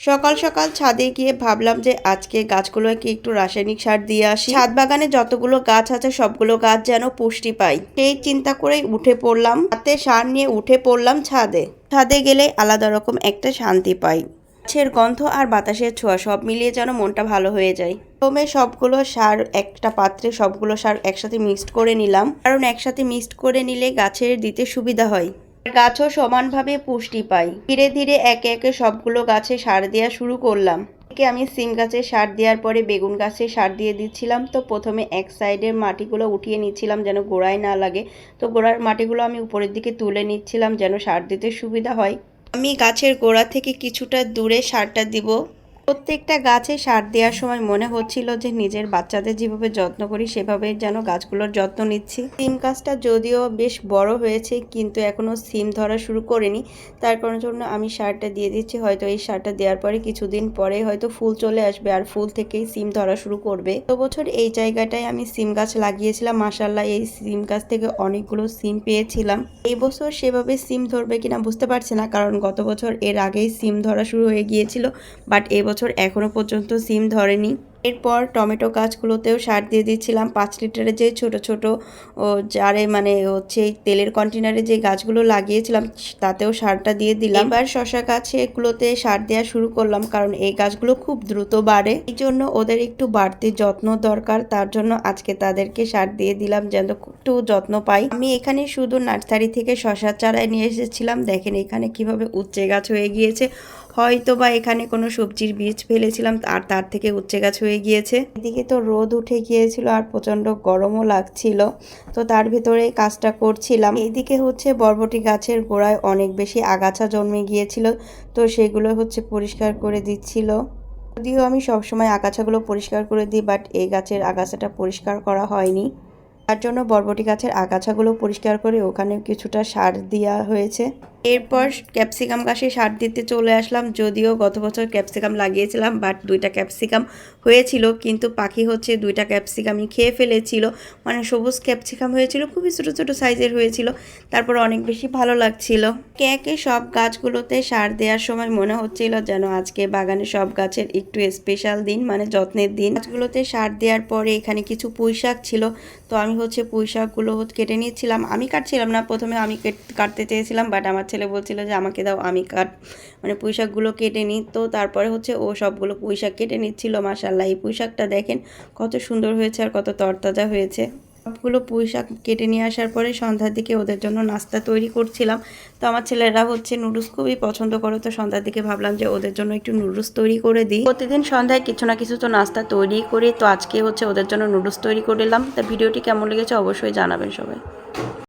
সকাল সকাল ছাদে গিয়ে ভাবলাম যে আজকে গাছগুলোকে একটু রাসায়নিক সার দিয়ে আসি, ছাদ বাগানে যতগুলো গাছ আছে সবগুলো গাছ যেন পুষ্টি পায়। সেই চিন্তা করেই উঠে পড়লাম, হাতে সার নিয়ে উঠে পড়লাম ছাদে। ছাদে গেলে আলাদা রকম একটা শান্তি পাই। গাছের গন্ধ আর বাতাসের ছোঁয়া সব মিলিয়ে যেন মনটা ভালো হয়ে যায়। প্রথমে সবগুলো সার একটা পাত্রে সবগুলো সার একসাথে মিক্সড করে নিলাম, কারণ একসাথে মিক্সড করে নিলে গাছের দিতে সুবিধা হয়, গাছও সমানভাবে পুষ্টি পায়। ধীরে ধীরে একে একে সবগুলো গাছে সার দেওয়া শুরু করলাম। আমি সিম গাছে সার দেওয়ার পরে বেগুন গাছে সার দিয়ে দিচ্ছিলাম। তো প্রথমে এক সাইডের মাটিগুলো উঠিয়ে নিচ্ছিলাম যেন গোড়ায় না লাগে। তো গোড়ার মাটিগুলো আমি উপরের দিকে তুলে নিচ্ছিলাম যেন সার দিতে সুবিধা হয়। আমি গাছের গোড়া থেকে কিছুটা দূরে সারটা দিব। প্রত্যেকটা গাছে সার দেওয়ার সময় মনে হচ্ছিল যে নিজের বাচ্চাদের যেভাবে যত্ন করি সেভাবে যেন গাছগুলোর যত্ন নিচ্ছি। সিম গাছটা যদিও বেশ বড় হয়েছে কিন্তু এখনও সিম ধরা শুরু করেনি, তার কারণের জন্য আমি সারটা দিয়ে দিচ্ছি। হয়তো এই সারটা দেওয়ার পরে কিছুদিন পরে হয়তো ফুল চলে আসবে আর ফুল থেকেই সিম ধরা শুরু করবে। তো বছর এই জায়গাটায় আমি সিম গাছ লাগিয়েছিলাম, মাশাআল্লাহ এই সিম গাছ থেকে অনেকগুলো সিম পেয়েছিলাম। এই বছর সেভাবে সিম ধরবে কিনা বুঝতে পারছি না, কারণ গত বছর এর আগেই সিম ধরা শুরু হয়ে গিয়েছিল, বাট এবছর এখনো পর্যন্ত সিম ধরেনি। এরপর টমেটো গাছগুলোতেও সার দিয়ে দিচ্ছিলাম। 5 লিটারের যে ছোট ছোট জারে মানে হচ্ছে তেলের কন্টেনারে যে গাছগুলো লাগিয়েছিলাম তাতেও সারটা দিয়ে দিলাম। এবার শশা গাছগুলোতে সার দেওয়া শুরু করলাম, কারণ এই গাছগুলো খুব দ্রুত বাড়ে, এই জন্য ওদের একটু বাড়তি যত্ন দরকার। তার জন্য আজকে তাদেরকে সার দিয়ে দিলাম যেন একটু যত্ন পাই। আমি এখানে শুধু নার্সারি থেকে শশার চারায় নিয়ে এসেছিলাম। দেখেন এখানে কিভাবে উচ্চে গাছ হয়ে গিয়েছে, হয়তো বা এখানে কোনো সবজির বীজ ফেলেছিলাম আর তার থেকে উচ্চে গাছ হয়ে গিয়েছে। এদিকে তো রোদ উঠে গিয়েছিল আর প্রচণ্ড গরমও লাগছিল, তো তার ভিতরে কাজটা করছিলাম। এদিকে হচ্ছে বরবটি গাছের গোড়ায় অনেক বেশি আগাছা জন্মে গিয়েছিল, তো সেগুলো হচ্ছে পরিষ্কার করে দিচ্ছিল। যদিও আমি সবসময় আগাছাগুলো পরিষ্কার করে দিই, বাট এই গাছের আগাছাটা পরিষ্কার করা হয়নি, তার জন্য বরবটি গাছের আগাছাগুলো পরিষ্কার করে ওখানে কিছুটা সার দেওয়া হয়েছে। এরপর ক্যাপসিকাম গাছে সার দিতে চলে আসলাম। যদিও গত বছর ক্যাপসিকাম লাগিয়েছিলাম, বাট 2টা ক্যাপসিকাম হয়েছিল, কিন্তু পাখি হচ্ছে 2টা ক্যাপসিকামই খেয়ে ফেলেছিল। মানে সবুজ ক্যাপসিকাম হয়েছিল, খুবই ছোটো ছোটো সাইজের হয়েছিল, তারপর অনেক বেশি ভালো লাগছিল। একে সব গাছগুলোতে সার দেওয়ার সময় মনে হচ্ছিল যেন আজকে বাগানে সব গাছের একটু স্পেশাল দিন, মানে যত্নের দিন। গাছগুলোতে সার দেওয়ার পরে এখানে কিছু পুঁই শাক ছিল, তো আমি হচ্ছে পুঁই শাকগুলো কেটে নিচ্ছিলাম। আমি কাটছিলাম না, প্রথমে আমি কাটতে চেয়েছিলাম, বাট আমার ছেলে বলছিল যে আমাকে দাও আমি মানে পুঁই শাকগুলো কেটে নিই। তো তারপরে হচ্ছে ও সবগুলো পুঁই শাক কেটে নিচ্ছিল। মাশাআল্লাহ এই পুঁই শাকটা দেখেন কত সুন্দর হয়েছে আর কত তরতাজা হয়েছে। সবগুলো পুঁই শাক কেটে নিয়ে আসার পরে সন্ধ্যার দিকে ওদের জন্য নাস্তা তৈরি করছিলাম। তো আমার ছেলেরা হচ্ছে নুডলস খুবই পছন্দ করে, তো সন্ধ্যার দিকে ভাবলাম যে ওদের জন্য একটু নুডলস তৈরি করে দিই। প্রতিদিন সন্ধ্যায় কিছু না কিছু তো নাস্তা তৈরি করি, তো আজকে হচ্ছে ওদের জন্য নুডলস তৈরি করলাম। তা ভিডিওটি কেমন লেগেছে অবশ্যই জানাবেন সবাই।